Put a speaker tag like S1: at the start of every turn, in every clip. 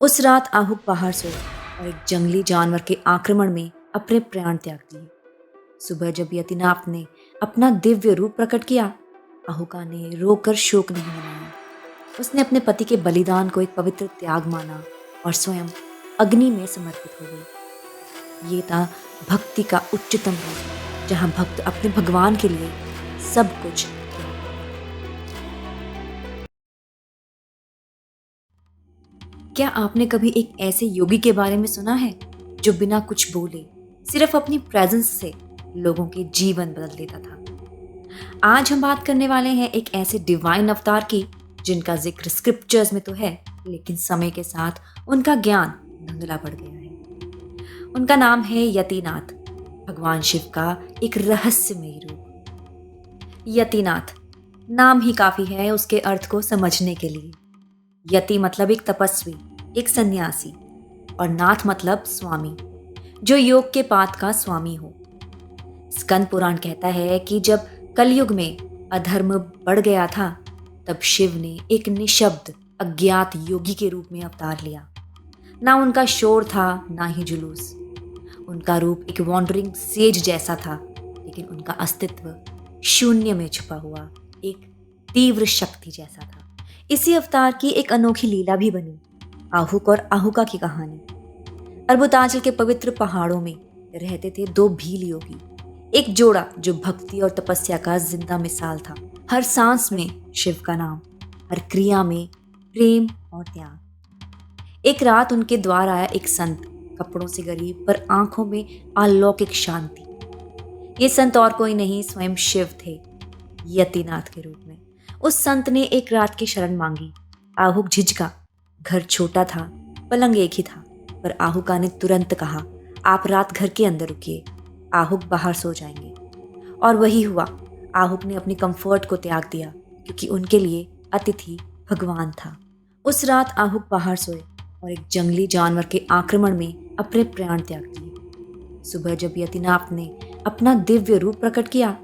S1: उस रात आहूक बाहर सोया और एक जंगली जानवर के आक्रमण में अपने प्राण त्याग दिए। सुबह जब यतिनाथ ने अपना दिव्य रूप प्रकट किया, अहुका ने रोकर शोक नहीं मनाया। उसने अपने पति के बलिदान को एक पवित्र त्याग माना और स्वयं अग्नि में समर्पित हो गई। ये था भक्ति का उच्चतम रूप, जहां भक्त अपने भगवान के लिए सब कुछ त्याग देता है। क्या आपने कभी एक ऐसे योगी के बारे में सुना है जो बिना कुछ बोले सिर्फ अपनी प्रेजेंस से लोगों के जीवन बदल देता था? आज हम बात करने वाले हैं एक ऐसे डिवाइन अवतार की जिनका जिक्र स्क्रिप्चर्स में तो है, लेकिन समय के साथ उनका ज्ञान धुंधला पड़ गया है। उनका नाम है यतिनाथ, भगवान शिव का एक रहस्यमयी रूप। यतिनाथ नाम ही काफी है उसके अर्थ को समझने के लिए। यति मतलब एक तपस्वी, एक सन्यासी, और नाथ मतलब स्वामी, जो योग के पाथ का स्वामी हो। स्कंद पुराण कहता है कि जब कलयुग में अधर्म बढ़ गया था, तब शिव ने एक निशब्द अज्ञात योगी के रूप में अवतार लिया। ना उनका शोर था, ना ही जुलूस। उनका रूप एक वॉन्डरिंग सेज जैसा था, लेकिन उनका अस्तित्व शून्य में छुपा हुआ एक तीव्र शक्ति जैसा था। इसी अवतार की एक अनोखी लीला भी बनी, आहूक और आहुका की कहानी। अरबुताचल के पवित्र पहाड़ों में रहते थे दो भील योगी, एक जोड़ा जो भक्ति और तपस्या का जिंदा मिसाल था। हर सांस में शिव का नाम, हर क्रिया में प्रेम और त्याग। एक रात उनके द्वार आया एक संत, कपड़ों से गरीब पर आंखों में अलौकिक शांति। ये संत और कोई नहीं, स्वयं शिव थे, यतिनाथ के रूप में। उस संत ने एक रात की शरण मांगी। आहूक झिझका। घर छोटा था, पलंग एक ही था, पर आहुका ने तुरंत कहा, आप रात घर के अंदर रुकिए, आहूक बाहर सो जाएंगे। और वही हुआ। आहूक ने अपनी कंफर्ट को त्याग दिया, क्योंकि उनके लिए अतिथि भगवान था। उस रात आहूक बाहर सोए और एक जंगली जानवर के आक्रमण में अपने प्राण त्याग दिए। सुबह जब यतिनाथ ने अपना दिव्य रूप प्रकट किया,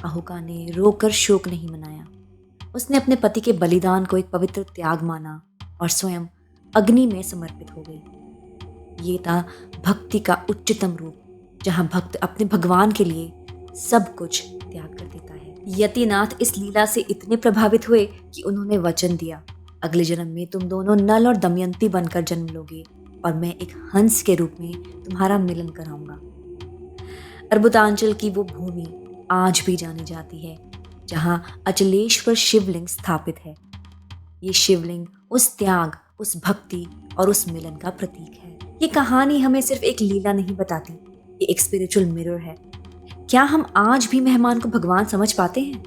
S1: आहुका ने रोकर शोक नहीं मनाया। उसने अपने पति के बलिदान को एक पवित्र त्याग माना और स्वयं अग्नि में समर्पित हो गई। ये था भक्ति का उच्चतम रूप, जहां भक्त अपने भगवान के लिए सब कुछ त्याग कर देता है। यतिनाथ इस लीला से इतने प्रभावित हुए कि उन्होंने वचन दिया, अगले जन्म में तुम दोनों नल और दमयंती बनकर जन्म लोगे और मैं एक हंस के रूप में तुम्हारा मिलन कराऊंगा। अरबुतांचल की वो भूमि आज भी जानी जाती है, जहां अचलेश्वर शिवलिंग स्थापित है। ये शिवलिंग उस त्याग, उस भक्ति और उस मिलन का प्रतीक है। ये कहानी हमें सिर्फ एक लीला नहीं बताती, ये एक स्पिरिचुअल मिरर है। क्या हम आज भी मेहमान को भगवान समझ पाते हैं?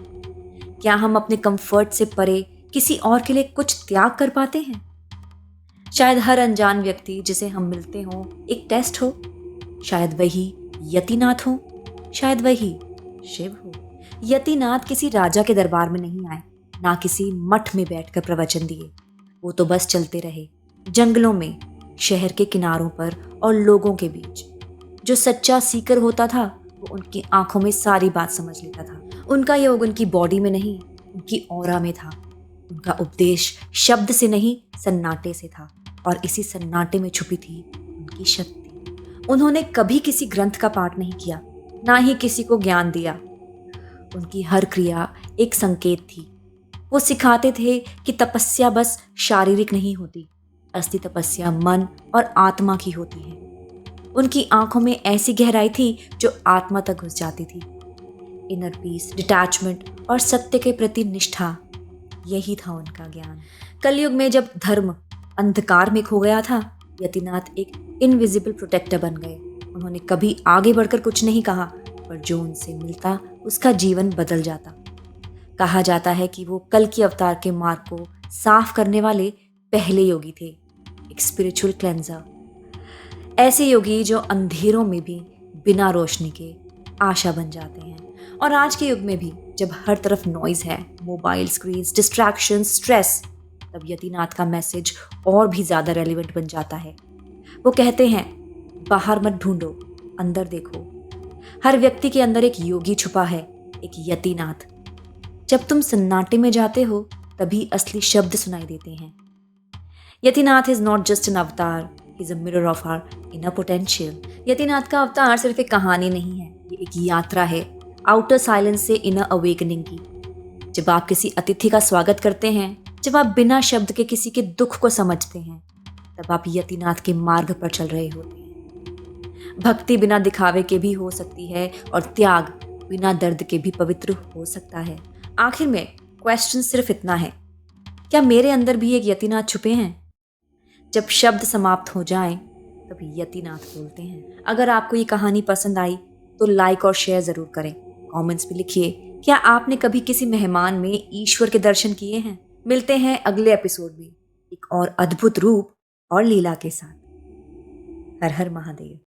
S1: क्या हम अपने कंफर्ट से परे किसी और के लिए कुछ त्याग कर पाते हैं? शायद हर अनजान व्यक्ति जिसे हम मिलते हों एक टेस्ट हो, शायद वही यतिनाथ हो, शायद वही शिव हो। यतिनाथ किसी राजा के दरबार में नहीं आए, ना किसी मठ में बैठकर प्रवचन दिए। वो तो बस चलते रहे, जंगलों में, शहर के किनारों पर और लोगों के बीच। जो सच्चा सीकर होता था, वो उनकी आंखों में सारी बात समझ लेता था। उनका योग उनकी बॉडी में नहीं, उनकी ऑरा में था। उनका उपदेश शब्द से नहीं, सन्नाटे से था, और इसी सन्नाटे में छुपी थी उनकी शक्ति। उन्होंने कभी किसी ग्रंथ का पाठ नहीं किया, ना ही किसी को ज्ञान दिया। उनकी हर क्रिया एक संकेत थी। वो सिखाते थे कि तपस्या बस शारीरिक नहीं होती, असली तपस्या मन और आत्मा की होती है। उनकी आंखों में ऐसी गहराई थी जो आत्मा तक घुस जाती थी। इनर पीस, डिटैचमेंट और सत्य के प्रति निष्ठा, यही था उनका ज्ञान। कलयुग में जब धर्म अंधकार में खो गया था, यतिनाथ एक इनविजिबल प्रोटेक्टर बन गए। उन्होंने कभी आगे बढ़कर कुछ नहीं कहा, पर जो उनसे मिलता उसका जीवन बदल जाता। कहा जाता है कि वो कल की अवतार के मार्ग को साफ करने वाले पहले योगी थे, एक स्पिरिचुअल क्लेंजर। ऐसे योगी जो अंधेरों में भी बिना रोशनी के आशा बन जाते हैं। और आज के युग में भी जब हर तरफ नॉइज है, मोबाइल स्क्रीन्स, डिस्ट्रैक्शन, स्ट्रेस, तब यतिनाथ का मैसेज और भी ज्यादा रेलिवेंट बन जाता है। वो कहते हैं, बाहर मत ढूंढो, अंदर देखो। हर व्यक्ति के अंदर एक योगी छुपा है, एक यतिनाथ। जब तुम सन्नाटे में जाते हो, तभी असली शब्द सुनाई देते हैं। Yatinath is not just an avatar, he is a mirror of our inner potential. Yatinath का अवतार सिर्फ एक कहानी नहीं है, ये एक यात्रा है आउटर साइलेंस से इनर अवेकनिंग की। जब आप किसी अतिथि का स्वागत करते हैं, जब आप बिना शब्द के किसी के दुख को समझते हैं, तब आप यतिनाथ के मार्ग पर चल रहे होते हैं। भक्ति बिना दिखावे के भी हो सकती है और त्याग बिना दर्द के भी पवित्र हो सकता है। आखिर में क्वेश्चन सिर्फ इतना है, क्या मेरे अंदर भी एक यतिनाथ छुपे हैं? जब शब्द समाप्त हो जाएं, तभी यतिनाथ बोलते हैं। अगर आपको ये कहानी पसंद आई तो लाइक और शेयर जरूर करें। कमेंट्स में लिखिए, क्या आपने कभी किसी मेहमान में ईश्वर के दर्शन किए हैं? मिलते हैं अगले एपिसोड में एक और अद्भुत रूप और लीला के साथ। हर हर महादेव।